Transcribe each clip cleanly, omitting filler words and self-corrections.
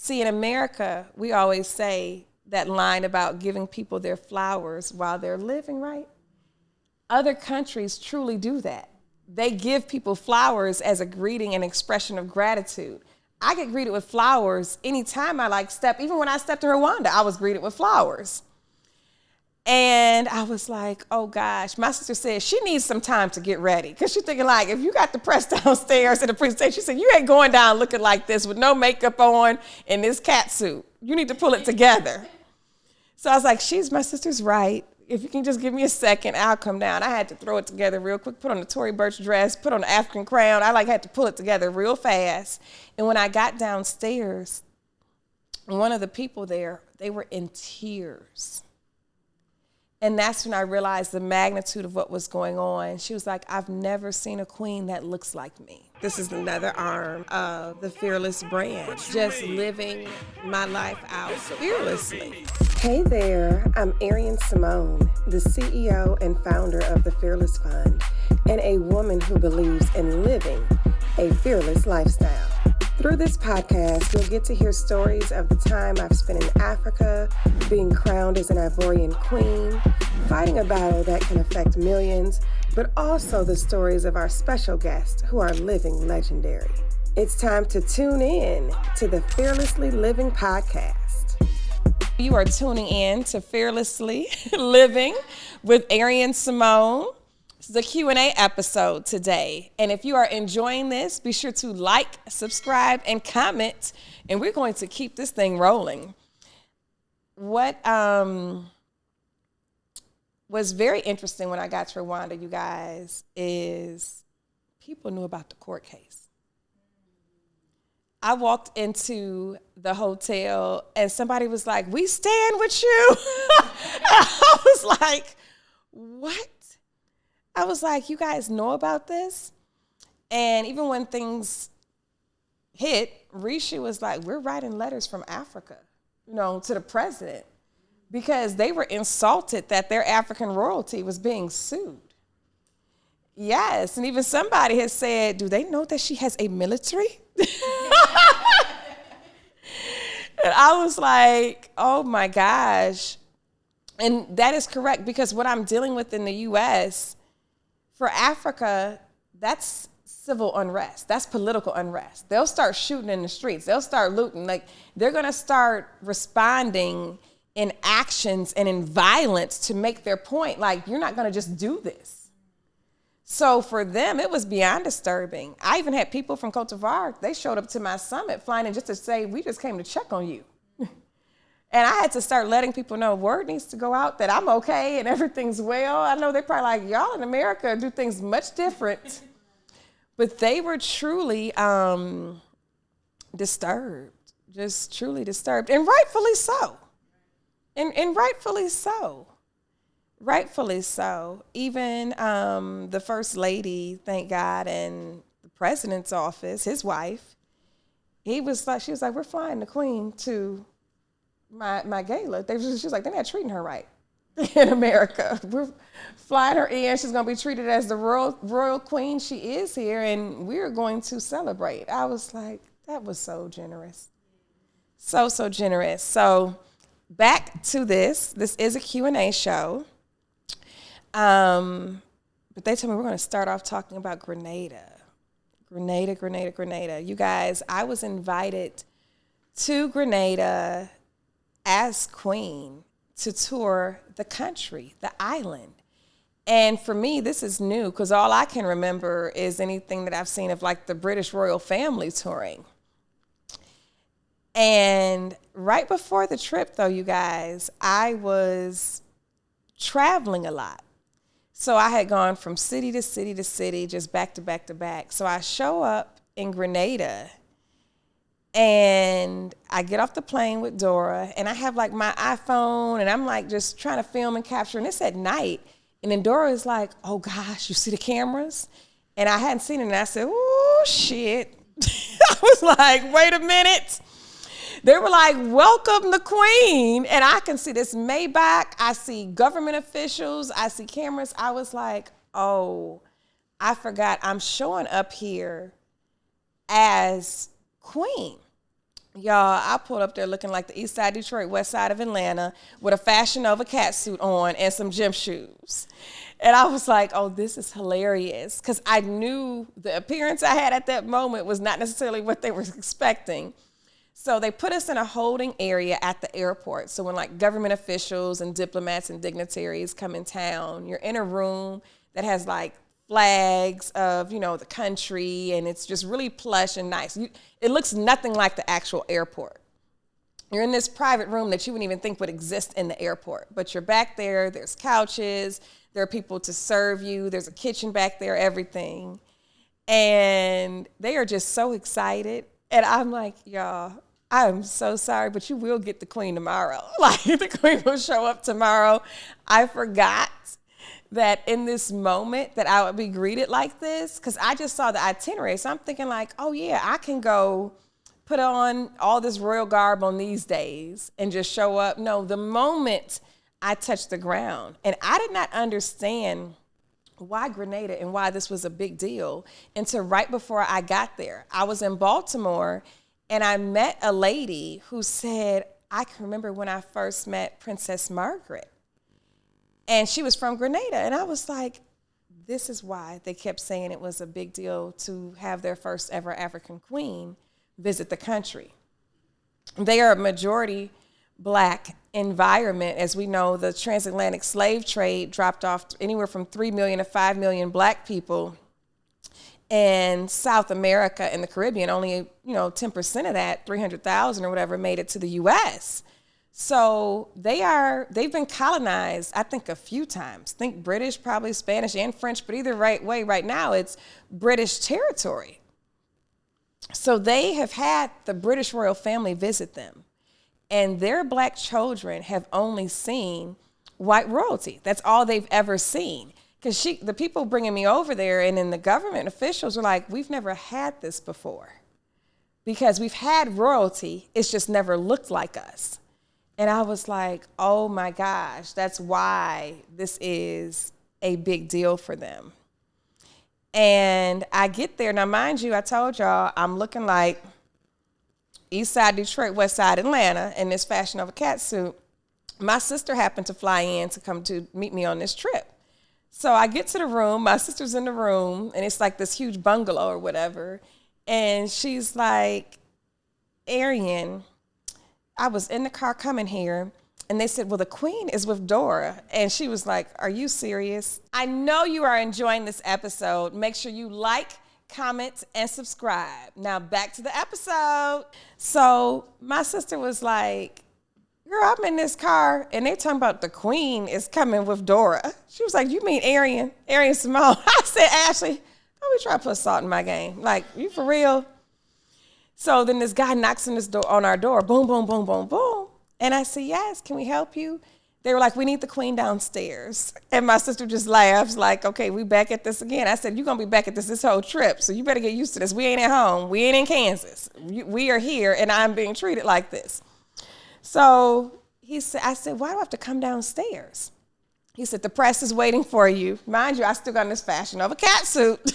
See, in America, we always say that line about giving people their flowers while they're living, right? Other countries truly do that. They give people flowers as a greeting and expression of gratitude. I get greeted with flowers anytime I step. Even when I stepped to Rwanda, I was greeted with flowers. And I was like, oh gosh, my sister said she needs some time to get ready. Because she's thinking like, if you got the press downstairs in the presentation, she said, you ain't going down looking like this with no makeup on and this cat suit. You need to pull it together. So I was like, my sister's right. If you can just give me a second, I'll come down. I had to throw it together real quick, put on the Tory Burch dress, put on the African crown. I had to pull it together real fast. And when I got downstairs, one of the people there, they were in tears. And that's when I realized the magnitude of what was going on. She was like, I've never seen a queen that looks like me. This is another arm of the Fearless brand, just living my life out fearlessly. Hey there, I'm Arian Simone, the CEO and founder of the Fearless Fund, and a woman who believes in living a fearless lifestyle. Through this podcast, you'll get to hear stories of the time I've spent in Africa, being crowned as an Ivorian Queen, fighting a battle that can affect millions, but also the stories of our special guests who are living legendary. It's time to tune in to the Fearlessly Living podcast. You are tuning in to Fearlessly Living with Arian Simone. This is a Q&A episode today. And if you are enjoying this, be sure to like, subscribe, and comment. And we're going to keep this thing rolling. What was very interesting when I got to Rwanda, you guys, is people knew about the court case. I walked into the hotel and somebody was like, we stand with you. I was like, what? I was like, you guys know about this? And even when things hit, Rishi was like, we're writing letters from Africa, to the president, because they were insulted that their African royalty was being sued. Yes, and even somebody has said, do they know that she has a military? And I was like, oh my gosh. And that is correct, because what I'm dealing with in the U.S., for Africa, that's civil unrest. That's political unrest. They'll start shooting in the streets. They'll start looting. They're going to start responding in actions and in violence to make their point. You're not going to just do this. So for them, it was beyond disturbing. I even had people from Cote d'Ivoire, they showed up to my summit flying in just to say, we just came to check on you. And I had to start letting people know word needs to go out that I'm okay and everything's well. I know they're probably like, y'all in America do things much different. But they were truly disturbed, just truly disturbed, and rightfully so. And rightfully so. Rightfully so. Even the First Lady, thank God, and the President's office, his wife, she was like, we're flying the Queen to my gala. She was like, they're not treating her right in America. We're flying her in. She's going to be treated as the royal queen she is here, and we're going to celebrate. I was like, that was so generous. So generous. So back to this. This is a Q&A show. But they told me we're going to start off talking about Grenada. Grenada. You guys, I was invited to Grenada as queen to tour the country, the island. And for me, this is new because all I can remember is anything that I've seen of the British royal family touring. And right before the trip, though, you guys, I was traveling a lot. So I had gone from city to city to city, just back to back to back. So I show up in Grenada, and I get off the plane with Dora, and I have my iPhone, and I'm just trying to film and capture, and it's at night. And then Dora is like, oh gosh, you see the cameras? And I hadn't seen it, and I said, oh shit. I was like, wait a minute. They were like, welcome the Queen. And I can see this Maybach. I see government officials. I see cameras. I was like, oh, I forgot I'm showing up here as Queen. Y'all, I pulled up there looking like the east side of Detroit, west side of Atlanta, with a Fashion Nova catsuit on and some gym shoes. And I was like, oh, this is hilarious. Because I knew the appearance I had at that moment was not necessarily what they were expecting. So they put us in a holding area at the airport. So when like government officials and diplomats and dignitaries come in town, you're in a room that has like flags of, you know, the country, and it's just really plush and nice. It looks nothing like the actual airport. You're in this private room that you wouldn't even think would exist in the airport, but you're back there, there's couches, there are people to serve you, there's a kitchen back there, everything. And they are just so excited. And I'm like, y'all, I am so sorry, but you will get the queen tomorrow. Like, the queen will show up tomorrow. I forgot that in this moment that I would be greeted like this, because I just saw the itinerary. So I'm thinking like, oh yeah, I can go put on all this royal garb on these days and just show up. No, the moment I touched the ground, and I did not understand why Grenada and why this was a big deal until right before I got there. I was in Baltimore and I met a lady who said, I can remember when I first met Princess Margaret. And she was from Grenada. And I was like, this is why they kept saying it was a big deal to have their first ever African queen visit the country. They are a majority Black environment. As we know, the transatlantic slave trade dropped off anywhere from 3 million to 5 million Black people. And South America and the Caribbean, only 10% of that, 300,000 or whatever, made it to the U.S. So they've been colonized, I think, a few times. Think British, probably Spanish and French, but either way right now it's British territory. So they have had the British royal family visit them, and their Black children have only seen white royalty. That's all they've ever seen. Because the people bringing me over there and then the government officials were like, we've never had this before. Because we've had royalty, it's just never looked like us. And I was like, oh my gosh, that's why this is a big deal for them. And I get there. Now, mind you, I told y'all I'm looking like east side Detroit, west side Atlanta in this Fashion Nova catsuit. My sister happened to fly in to come to meet me on this trip. So I get to the room, my sister's in the room, and it's like this huge bungalow or whatever. And she's like, Arian, I was in the car coming here, and they said, well, the queen is with Dora. And she was like, are you serious? I know you are enjoying this episode. Make sure you like, comment, and subscribe. Now back to the episode. So my sister was like, girl, I'm in this car, and they're talking about the queen is coming with Dora. She was like, you mean Arian Simone? I said, Ashley, don't be trying to put salt in my game. Like, you for real? So then this guy knocks on our door, boom, boom, boom, boom, boom. And I said, yes, can we help you? They were like, we need the queen downstairs. And my sister just laughs like, okay, we back at this again. I said, you're going to be back at this whole trip, so you better get used to this. We ain't at home. We ain't in Kansas. We are here, and I'm being treated like this. So I said, why do I have to come downstairs? He said, the press is waiting for you. Mind you, I still got on this Fashion Nova catsuit.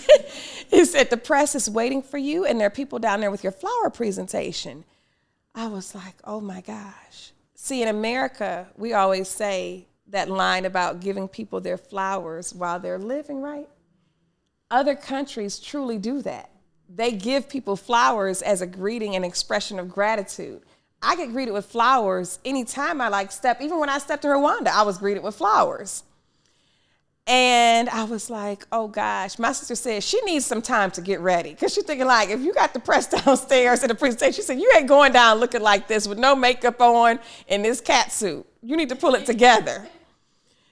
He said, the press is waiting for you, and there are people down there with your flower presentation. I was like, oh my gosh. See, in America, we always say that line about giving people their flowers while they're living, right? Other countries truly do that. They give people flowers as a greeting and expression of gratitude. I get greeted with flowers anytime I even when I stepped to Rwanda, I was greeted with flowers. And I was like, oh gosh, my sister said she needs some time to get ready. Cause she's thinking like, if you got the press downstairs in the presentation, she said, you ain't going down looking like this with no makeup on and this catsuit. You need to pull it together.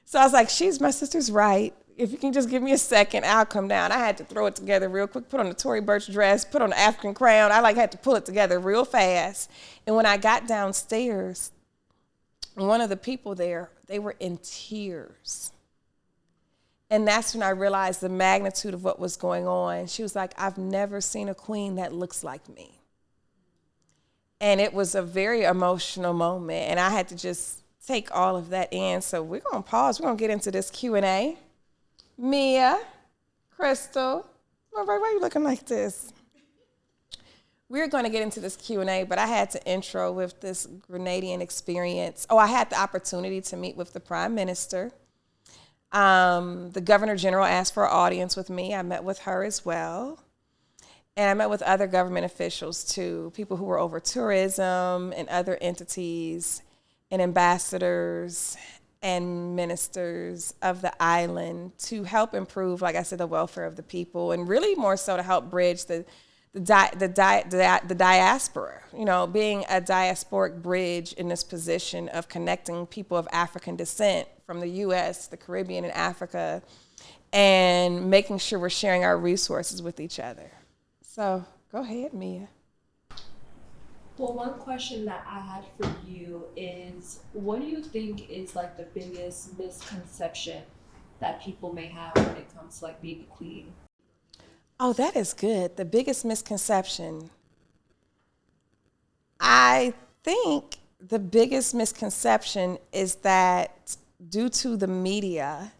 So I was like, my sister's right. If you can just give me a second, I'll come down. I had to throw it together real quick, put on the Tory Burch dress, put on the African crown. I had to pull it together real fast. And when I got downstairs, one of the people there, they were in tears. And that's when I realized the magnitude of what was going on. She was like, I've never seen a queen that looks like me. And it was a very emotional moment. And I had to just take all of that in. So we're going to pause. We're going to get into this Q&A. Mia, Crystal, why are you looking like this? we're going to get into this Q&A, but I had to intro with this Grenadian experience. Oh, I had the opportunity to meet with the Prime Minister. The Governor General asked for an audience with me. I met with her as well. And I met with other government officials too, people who were over tourism and other entities and ambassadors and ministers of the island to help improve, like I said, the welfare of the people, and really more so to help bridge the diaspora, you know, being a diasporic bridge in this position of connecting people of African descent from the U.S., the Caribbean, and Africa, and making sure we're sharing our resources with each other. So go ahead, Mia. Well, one question that I had for you is, what do you think is like the biggest misconception that people may have when it comes to like being a queen? Oh, that is good. The biggest misconception. I think the biggest misconception is that due to the media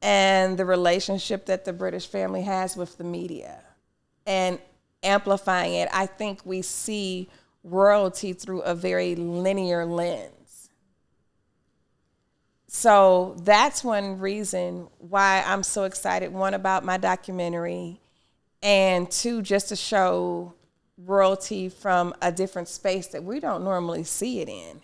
and the relationship that the British family has with the media and amplifying it, I think we see royalty through a very linear lens. So that's one reason why I'm so excited, one, about my documentary, and two, just to show royalty from a different space that we don't normally see it in.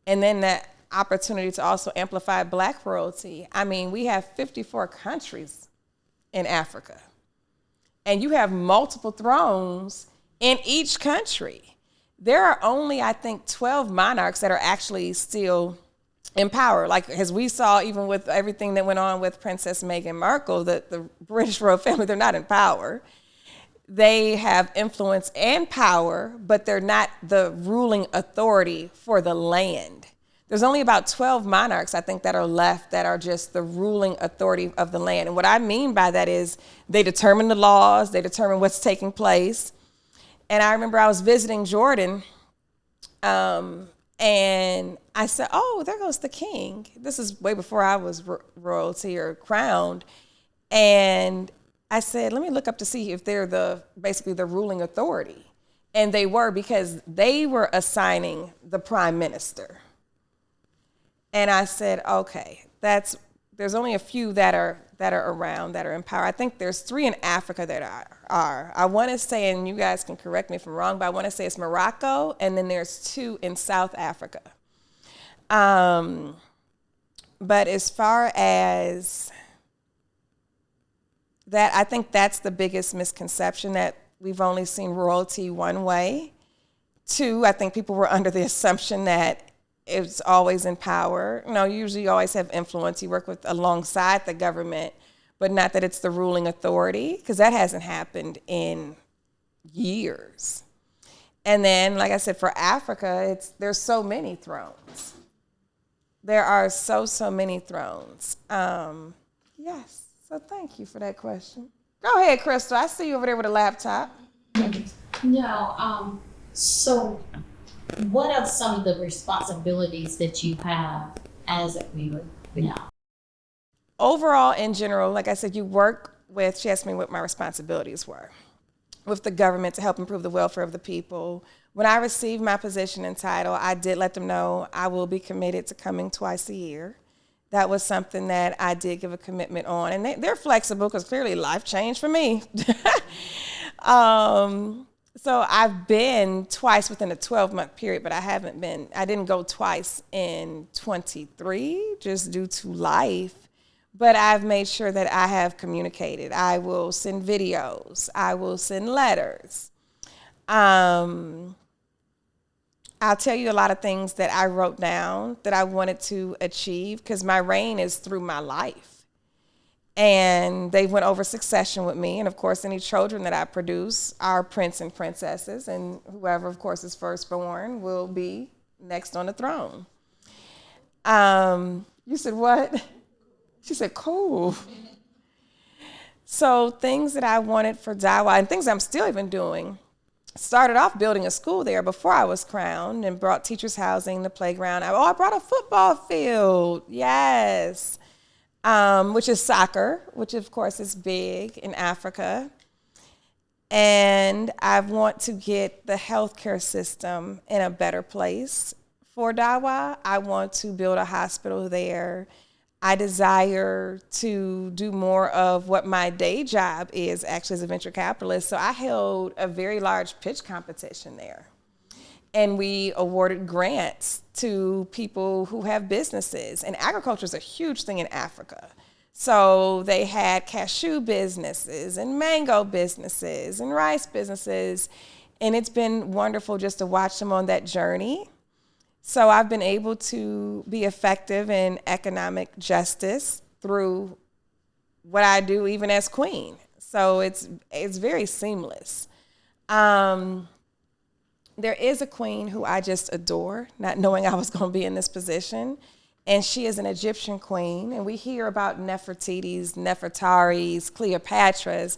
And then that opportunity to also amplify Black royalty. I mean, we have 54 countries in Africa, and you have multiple thrones in each country. There are only, I think, 12 monarchs that are actually still in power. Like, as we saw, even with everything that went on with Princess Meghan Markle, the British royal family, they're not in power. They have influence and power, but they're not the ruling authority for the land. There's only about 12 monarchs, I think, that are left that are just the ruling authority of the land. And what I mean by that is they determine the laws, they determine what's taking place. And I remember I was visiting Jordan, and I said, oh, there goes the king. This is way before I was royalty or crowned. And I said, let me look up to see if they're basically the ruling authority. And they were, because they were assigning the prime minister. And I said, okay, there's only a few that are around, that are in power. I think there's 3 in Africa that are. I want to say, and you guys can correct me if I'm wrong, but I want to say it's Morocco, and then there's 2 in South Africa. But as far as that, I think that's the biggest misconception, that we've only seen royalty one way. 2, I think people were under the assumption that it's always in power. You know, usually you always have influence. You work with alongside the government, but not that it's the ruling authority, because that hasn't happened in years. And then, like I said, for Africa, there's so many thrones. There are so many thrones. Yes, so thank you for that question. Go ahead, Crystal. I see you over there with a laptop. No, so what are some of the responsibilities that you have as a queen now? Overall, in general, like I said, she asked me what my responsibilities were with the government to help improve the welfare of the people. When I received my position and title, I did let them know I will be committed to coming twice a year. That was something that I did give a commitment on. And they're flexible, because clearly life changed for me. So I've been twice within a 12-month period, but I didn't go twice in 23 just due to life. But I've made sure that I have communicated. I will send videos. I will send letters. I'll tell you a lot of things that I wrote down that I wanted to achieve, because my reign is through my life. And they went over succession with me. And of course, any children that I produce are prince and princesses. And whoever, of course, is firstborn will be next on the throne. You said, what? She said, cool. So things that I wanted for Dawa, and things I'm still even doing, started off building a school there before I was crowned, and brought teachers housing, the playground. I brought a football field. Yes. Which is soccer, which of course is big in Africa. And I want to get the healthcare system in a better place for Dawa. I want to build a hospital there. I desire to do more of what my day job is actually as a venture capitalist. So I held a very large pitch competition there. And we awarded grants to people who have businesses. And agriculture is a huge thing in Africa. So they had cashew businesses and mango businesses and rice businesses. And it's been wonderful just to watch them on that journey. So I've been able to be effective in economic justice through what I do even as queen. So it's very seamless. There is a queen who I just adore, not knowing I was going to be in this position. And she is an Egyptian queen. And we hear about Nefertiti's, Nefertari's, Cleopatra's.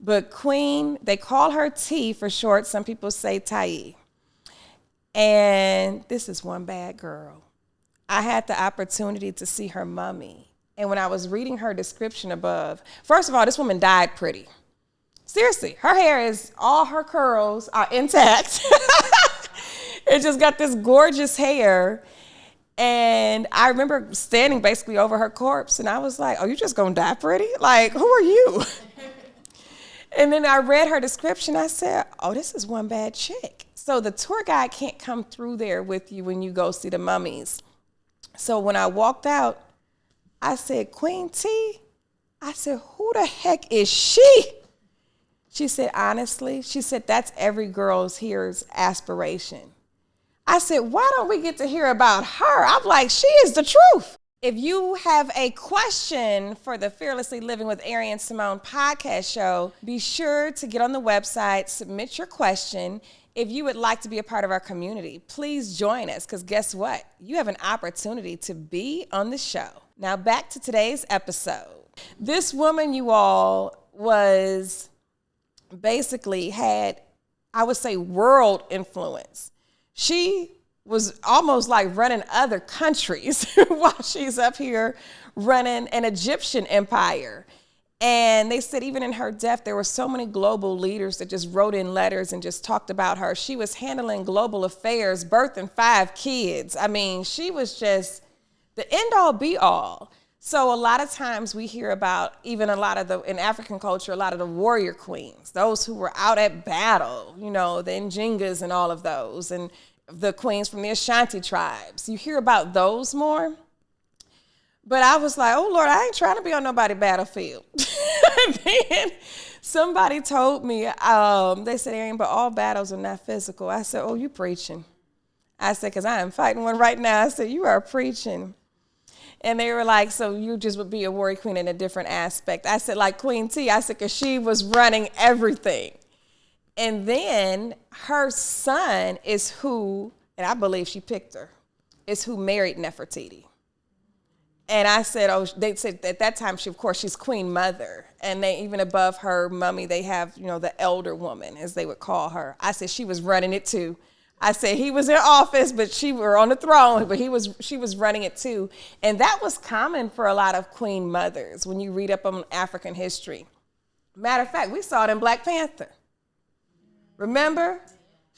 But queen, they call her T for short. Some people say Tai. And this is one bad girl. I had the opportunity to see her mummy. And when I was reading her description above, first of all, this woman died pretty. Seriously, her hair is, all her curls are intact. It just got this gorgeous hair. And I remember standing basically over her corpse, and I was like, oh, you just gonna die pretty? Like, who are you? And then I read her description. I said, oh, this is one bad chick. So the tour guide can't come through there with you when you go see the mummies. So when I walked out, I said, Queen T? I said, who the heck is she? She said, honestly, she said, that's every girl's here's aspiration. I said, why don't we get to hear about her? I'm like, she is the truth. If you have a question for the Fearlessly Living with Arian Simone podcast show, be sure to get on the website, submit your question. If you would like to be a part of our community, please join us, because guess what? You have an opportunity to be on the show. Now back to today's episode. This woman, you all, was basically had, I would say, world influence. She was almost like running other countries while she's up here running an Egyptian empire. And they said even in her death, there were so many global leaders that just wrote in letters and just talked about her. She was handling global affairs, birthing 5 kids. I mean, she was just the end all be all. So a lot of times we hear about even a lot of in African culture, a lot of the warrior queens, those who were out at battle, you know, the Njingas and all of those, and the queens from the Ashanti tribes. You hear about those more. But I was like, oh, Lord, I ain't trying to be on nobody's battlefield. And then somebody told me, they said, Arian, but all battles are not physical. I said, oh, you preaching. I said, because I am fighting one right now. I said, you are preaching. And they were like, so you just would be a warrior queen in a different aspect. I said, like Queen T. I said, because she was running everything. And then her son is who, and I believe she picked her, is who married Nefertiti. And I said, oh, they said at that time, she's queen mother. And they, even above her mummy, they have, you know, the elder woman, as they would call her. I said, she was running it too. I said, he was in office, but she were on the throne, but she was running it too. And that was common for a lot of queen mothers when you read up on African history. Matter of fact, we saw it in Black Panther. Remember?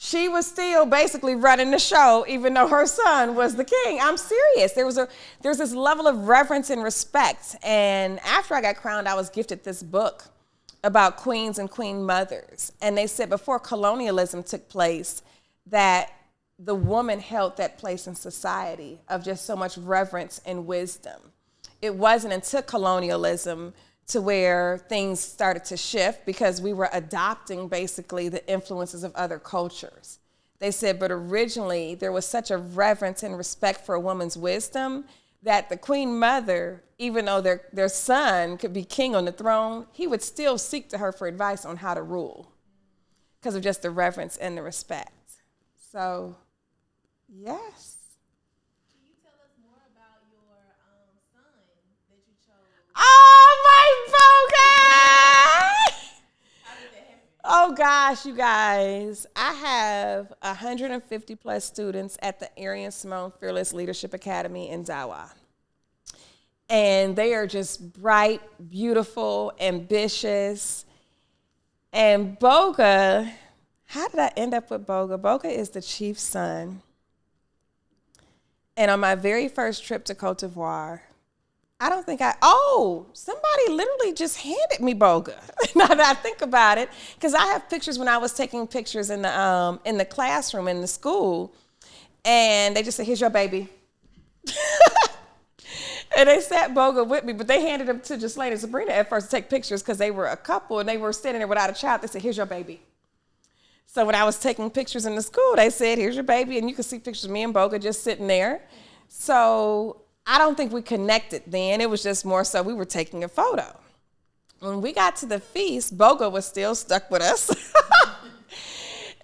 She was still basically running the show, even though her son was the king. I'm serious. There's this level of reverence and respect. And after I got crowned, I was gifted this book about queens and queen mothers. And they said before colonialism took place, that the woman held that place in society of just so much reverence and wisdom. It wasn't until colonialism to where things started to shift, because we were adopting basically the influences of other cultures. They said, but originally there was such a reverence and respect for a woman's wisdom that the queen mother, even though their son could be king on the throne, he would still seek to her for advice on how to rule because of just the reverence and the respect. So, yes. Can you tell us more about your son that you chose? Oh, my Boga! How did that happen? Oh, gosh, you guys. I have 150 plus students at the Arian Simone Fearless Leadership Academy in Dawa. And they are just bright, beautiful, ambitious. And Boga, how did I end up with Boga? Boga is the chief's son. And on my very first trip to Cote d'Ivoire, somebody literally just handed me Boga. Now that I think about it, because I have pictures when I was taking pictures in the classroom in the school, and they just said, "Here's your baby." And they sat Boga with me, but they handed him to Ghislaine and Sabrina at first to take pictures because they were a couple and they were standing there without a child. They said, "Here's your baby." So when I was taking pictures in the school, they said, "Here's your baby," and you can see pictures of me and Boga just sitting there. So I don't think we connected then. It was just more so we were taking a photo. When we got to the feast, Boga was still stuck with us.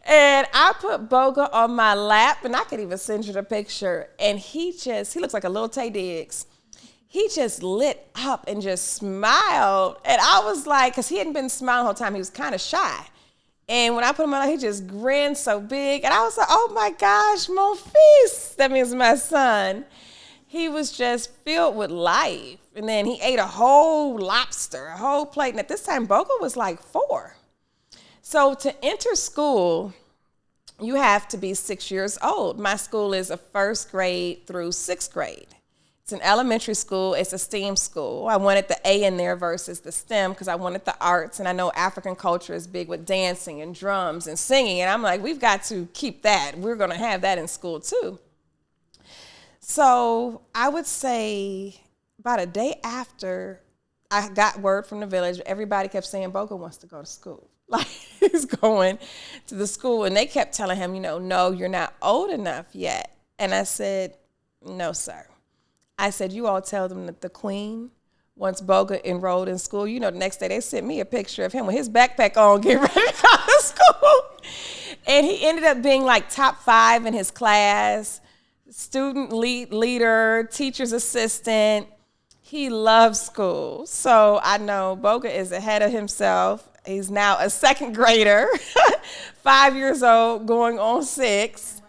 And I put Boga on my lap, and I could even send you the picture. And he looks like a little Tay Diggs. He just lit up and just smiled. And I was like, because he hadn't been smiling the whole time, he was kind of shy. And when I put him on, he just grinned so big. And I was like, "Oh my gosh, mon fils." That means my son. He was just filled with life. And then he ate a whole lobster, a whole plate. And at this time, Boga was like 4. So to enter school, you have to be 6 years old. My school is a 1st grade through 6th grade. It's an elementary school. It's a STEAM school. I wanted the A in there versus the STEM because I wanted the arts. And I know African culture is big with dancing and drums and singing. And I'm like, we've got to keep that. We're going to have that in school too. So I would say about a day after I got word from the village, everybody kept saying, "Boga wants to go to school." Like, he's going to the school. And they kept telling him, "No, you're not old enough yet." And I said, "No, sir." I said, "You all tell them that the Queen wants Boga enrolled in school." The next day they sent me a picture of him with his backpack on, getting ready to go to school. And he ended up being like top 5 in his class, student leader, teacher's assistant. He loves school. So I know Boga is ahead of himself. He's now a 2nd grader, 5 years old, going on 6.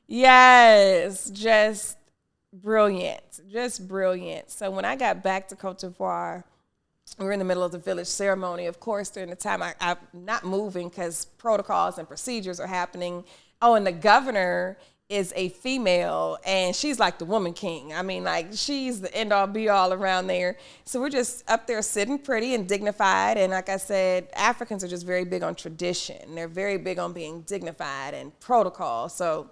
Yes, just brilliant, just brilliant. So when I got back to Cote d'Ivoire, we were in the middle of the village ceremony. Of course, during the time I'm not moving because protocols and procedures are happening. Oh, and the governor is a female, and she's like the woman king. I mean, like, she's the end-all, be-all around there. So we're just up there sitting pretty and dignified. And like I said, Africans are just very big on tradition. They're very big on being dignified and protocol. So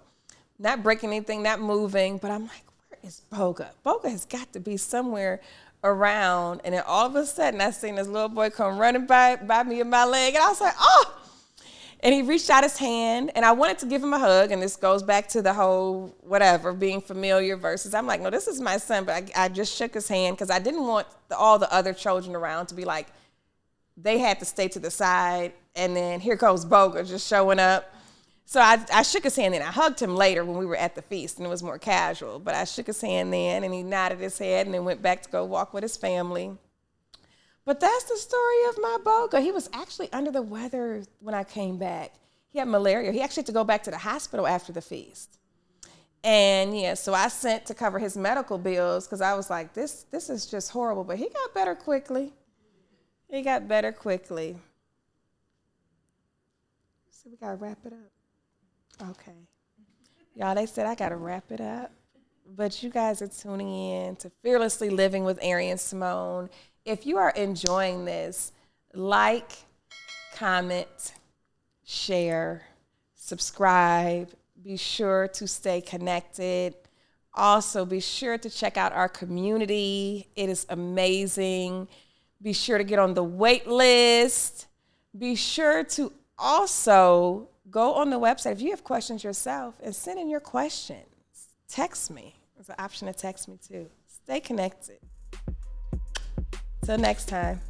not breaking anything, not moving. But I'm like, where is Boga? Boga has got to be somewhere around. And then all of a sudden, I seen this little boy come running by me in my leg. And I was like, "Oh!" And he reached out his hand, and I wanted to give him a hug, and this goes back to the whole whatever, being familiar versus, I'm like, "No, this is my son," but I just shook his hand because I didn't want all the other children around to be like, they had to stay to the side, and then here goes Boga just showing up. So I shook his hand, and I hugged him later when we were at the feast, and it was more casual, but I shook his hand then, and he nodded his head, and then went back to go walk with his family. But that's the story of my Boga. He was actually under the weather when I came back. He had malaria. He actually had to go back to the hospital after the feast. And yeah, so I sent to cover his medical bills because I was like, this is just horrible. But he got better quickly. He got better quickly. So we got to wrap it up. Okay. Y'all, they said I got to wrap it up. But you guys are tuning in to Fearlessly Living with Arian Simone. If you are enjoying this, like, comment, share, subscribe. Be sure to stay connected. Also, be sure to check out our community. It is amazing. Be sure to get on the wait list. Be sure to also go on the website if you have questions yourself and send in your questions. Text me. There's an option to text me too. Stay connected. Till next time.